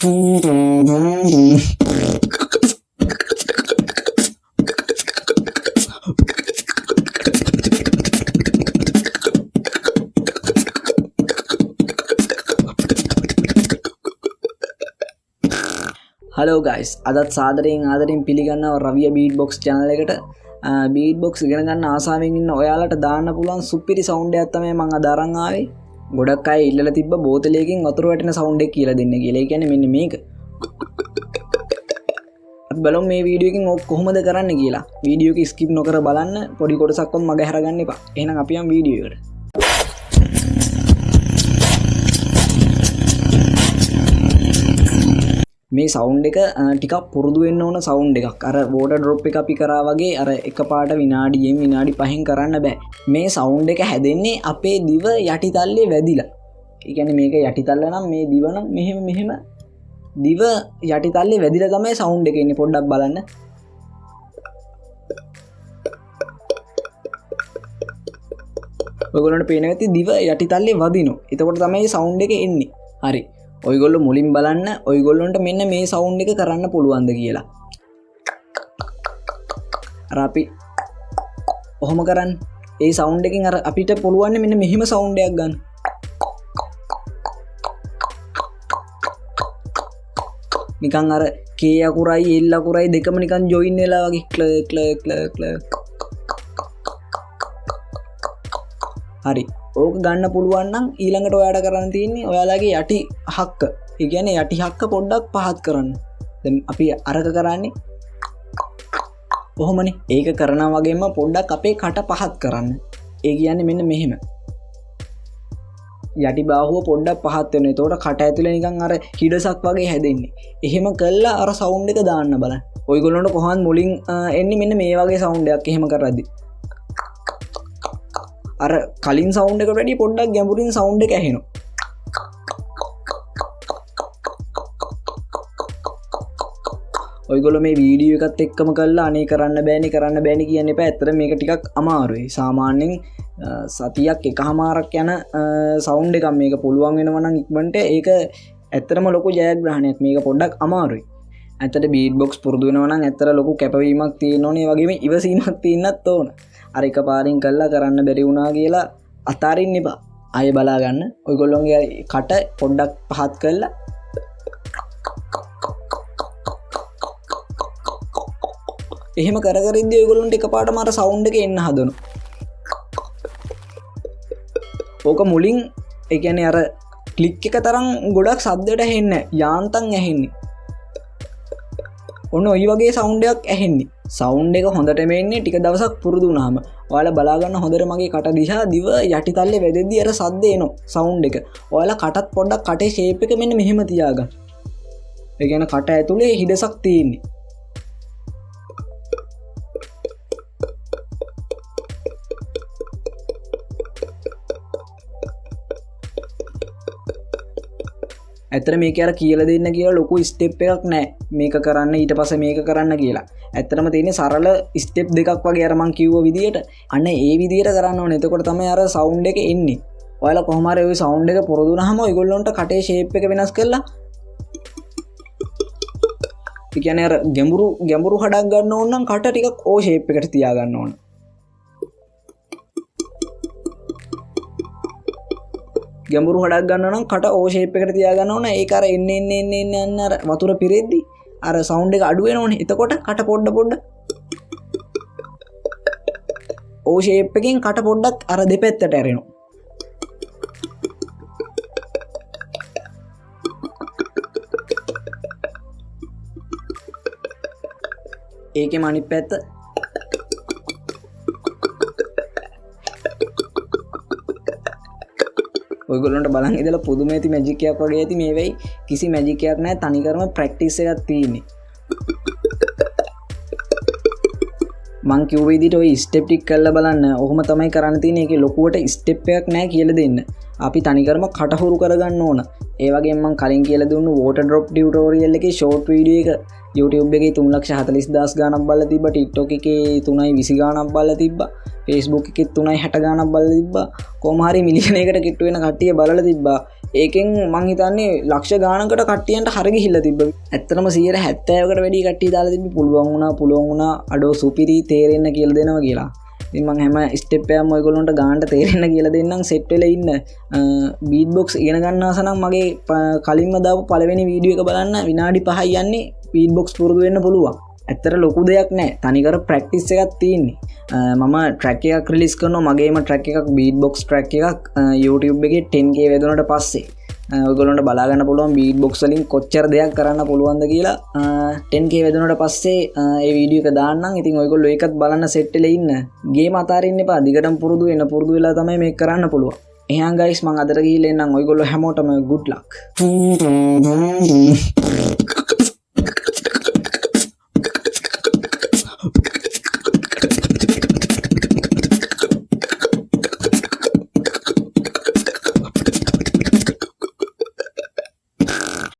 Hello guys, අදත් සාදරයෙන් ආදරයෙන් පිළිගන්නවා රවිය බීට්බොක්ස් channel එකට. බීට්බොක්ස් ඉගෙන ගන්න ආසාවෙන් ඉන්න ඔයාලට දාන්න පුළුවන් සුපිරි සවුන්ඩ් එකක් තමයි මම අද අරන් ආවේ. ගොඩක් අය ඉල්ලලා තිබ්බ බෝතලයකින් වතුර වැටෙන සවුන්ඩ් එක කියලා දෙන්න කියලා. ඒ කියන්නේ මෙන්න මේක. අපි බලමු මේ වීඩියෝ එකෙන් ඔක් කොහොමද කරන්න කියලා. වීඩියෝ එක ස්කිප් නොකර බලන්න, පොඩි කොටසක්වත් මග හැරගන්න එපා. එහෙනම් අපි යමු වීඩියෝ එකට. මේ සවුන්ඩ් එක ටිකක් පුරුදු වෙන්න ඕන සවුන්ඩ් එකක්. අර වෝටර් ඩ්‍රොප් එක අපි කරා වගේ අර එකපාරට විනාඩියෙන් විනාඩි 5න් කරන්න බෑ. මේ සවුන්ඩ් එක හැදෙන්නේ අපේ දිව යටිතල්ලේ වැදිලා. ඒ කියන්නේ මේක යටිතල්ල නම් මේ දිව නම් මෙහෙම දිව යටිතල්ලේ වැදිලා තමයි සවුන්ඩ් එක එන්නේ. පොඩ්ඩක් බලන්න. ඔයගොල්ලන්ට පේනවා ඇති දිව යටිතල්ලේ වදිනවා. එතකොට තමයි සවුන්ඩ් එක එන්නේ. හරි. ඔයගොල්ලෝ මුලින් බලන්න ඔයගොල්ලන්ට මෙන්න මේ සවුන්ඩ් එක කරන්න පුළුවන්ද කියලා. අර අපි ඔහොම කරන්න. ඒ සවුන්ඩ් එකෙන් අර අපිට පුළුවන් මෙන්න මෙහෙම සවුන්ඩ් එකක් ගන්න. නිකන් අර K අකුරයි L අකුරයි දෙකම නිකන් ජොයින් වෙලා වගේ ක්ලක්. හරි. ඕක ගන්න පුළුවන් නම් ඊළඟට ඔයාලට කරන්න තියෙන්නේ ඔයාලගේ යටි හක්ක. ඒ කියන්නේ යටි හක්ක පොඩ්ඩක් පහත් කරන්න. දැන් අපි අරක කරන්නේ කොහොමනේ? ඒක කරනා වගේම පොඩ්ඩක් අපේ කට පහත් කරන්න. ඒ කියන්නේ මෙන්න මෙහෙම. යටි බාහුව පොඩ්ඩක් පහත් වෙනවා. එතකොට කට ඇතුලේ නිකන් අර කිඩසක් වගේ හැදෙන්නේ. එහෙම කළා අර සවුන්ඩ් එක දාන්න බලන්න. ඔයගොල්ලන්ට කොහොමද මුලින් එන්නේ මෙන්න මේ වගේ සවුන්ඩ් එකක් එහෙම කරද්දි. අර කලින් සවුන්ඩ් එකට වැඩිය පොඩ්ඩක් ගැඹුරින් සවුන්ඩ් එක ඇහෙනවා. ඔයගොල්ලෝ මේ වීඩියෝ එකත් එක්කම කරලා අනේ කරන්න බෑනේ කියන්න එපා. ඇත්තට මේක ටිකක් අමාරුයි. සාමාන්‍යයෙන් සතියක් එකමාරක් යන සවුන්ඩ් එකක් මේක පුළුවන් වෙනවා නම් ඉක්මනට ඒක ඇත්තටම ලොකු ජයග්‍රහණයක්. මේක පොඩ්ඩක් අමාරුයි. ඇත්තට බීට්බොක්ස් පුරුදු වෙනවා නම් ඇත්තට ලොකු කැපවීමක් තියෙන්න ඕනේ. ඒ වගේම ඉවසීමක් තියෙන්නත් ඕන. අර එකපාරින් කළා කරන්න බැරි වුණා කියලා අතාරින්න එපා. ආයෙ බලා ගන්න. ඔයගොල්ලෝගේ කට පොඩ්ඩක් පහත් කරලා එහෙම කර ඉද්දී ඔයගොල්ලන්ට එකපාරටම අර සවුන්ඩ් එක එන්න හදනවා. ඕක මුලින් ඒ කියන්නේ අර ක්ලික් එක තරම් ගොඩක් ශබ්දයට ඇහෙන්නේ නැහැ. යාන්තම් ඇහෙන්නේ. ඔන්න ඔය වගේ සවුන්ඩ් එකක් ඇහෙන්නේ. සවුන්ඩ් එක හොඳට මෙන්නේ ටික දවසක් පුරුදු වුණාම. ඔයාලා බලා ගන්න හොඳට මගේ කට දිහා දිව යටිතල්ලේ වැදෙද්දි අර සද්ද එනවා සවුන්ඩ් එක. ඔයාලා කටත් පොඩ්ඩක් කටේ ෂේප් එක මෙන්න මෙහෙම තියාගන්න. ඒ කියන්නේ කට ඇතුලේ හිඩසක් තියෙන්නේ. ඇත්තට මේක අර කියලා දෙන්න කියලා ලොකු ස්ටෙප් එකක් නැහැ. මේක කරන්න ඊට පස්සේ මේක කරන්න කියලා. ඇත්තටම තියෙන්නේ සරල ස්ටෙප් දෙකක් වගේ අර මං කිව්ව විදියට. අන්න ඒ විදියට කරන්න ඕනේ. එතකොට තමයි අර සවුන්ඩ් එක එන්නේ. ඔයාලා කොහොම හරි ওই සවුන්ඩ් එක පුරුදු වුණාම ඔයගොල්ලන්ට කටේ ෂේප් එක වෙනස් කරලා ඒ කියන්නේ අර ගැඹුරු හඩක් ගන්න ඕන නම් කට ටිකක් O ෂේප් එකට තියා ගන්න ඕන. ගැඹුරු හඩක් ගන්නවා නම් කට O ෂේප් එකට තියා ගන්න ඕන. ඒක අර එන්න අර වතුර පිරෙද්දි අර සවුන්ඩ් එක අඩු වෙනවනේ. එතකොට කට පොඩ O ෂේප් එකෙන් කට පොඩ්ඩක් අර දෙපැත්තට ඇරෙනවා. ඒකෙම අනිත් පැත්ත ඔයගොල්ලන්ට බලන් ඉඳලා පුදුම ඇති මැජික් එකක් වගේ ඇති. මේ වෙයි කිසි මැජික් එකක් නැහැ. තනිකරම ප්‍රැක්ටිස් එකක් තියෙන්නේ. මං කිව්ව විදිහට ඔය ස්ටෙප් ටික කරලා බලන්න. ඔහොම තමයි කරන්න තියෙන්නේ. ඒකේ ලොකුවට ස්ටෙප් එකක් නැහැ කියලා දෙන්න. අපි තනිකරම කටහුරු කරගන්න ඕන. ඒ වගේම මං කලින් කියලා දුන්නු වෝටර් ඩ්‍රොප් ටියුටෝරියල් එකේ ෂෝට් වීඩියෝ එක YouTube එකේ 3,40,000 ගාණක් බලලා තිබ්බා. TikTok එකේ 3,20 ගාණක් බලලා තිබ්බා. Facebook එකේ 3,60 ගාණක් බලලා තිබ්බා. කොහොම හරි මිලියනයකට කිට්ටු වෙන කට්ටිය බලලා තිබ්බා. ඒකෙන් මං හිතන්නේ ලක්ෂ ගානකට කට්ටියන්ට හරගිහිල්ලා තිබ්බ. ඇත්තටම 70%කට වැඩි කට්ටිය දාලා තිබ්බ පුළුවන් වුණා අඩෝ සුපිරි තේරෙන්න කියලා දෙනවා කියලා. ඉතින් මං හැම ස්ටෙප් එකක්ම ඔයගොල්ලන්ට ගානට තේරෙන්න කියලා දෙන්නම් සෙට් වෙලා ඉන්න. බීට් බොක්ස් ඉගෙන ගන්න ආස නම් මගේ කලින්ම දාපු පළවෙනි වීඩියෝ එක බලන්න විනාඩි 5යි යන්නේ බීට් බොක්ස් පුරුදු වෙන්න පුළුවන්. ඇත්තට ලොකු දෙයක් නෑ තනිකර ප්‍රැක්ටිස් එකක් තියෙන්නේ. මම ට්‍රැක් එකක් රිලීස් කරනවා මගේම ට්‍රැක් එකක් බීට් බොක්ස් ට්‍රැක් එකක් YouTube එකේ 10k වැදුනට පස්සේ ඔයගොල්ලන්ට බලා ගන්න පුළුවන් බීට් බොක්ස් වලින් කොච්චර දෙයක් කරන්න පුළුවන්ද කියලා 10k වැදුනට පස්සේ ඒ වීඩියෝ එක දාන්නම්. ඉතින් ඔයගොල්ලෝ ඒකත් බලන්න සෙට් වෙලා ඉන්න. ගේම අතාරින්න එපා. දිගටම පුරුදු වෙලා තමයි මේක කරන්න පුළුවන්. එහෙනම් guys මම අදට ගිහිල්ලා එන්නම්. ඔයගොල්ලෝ හැමෝටම good luck.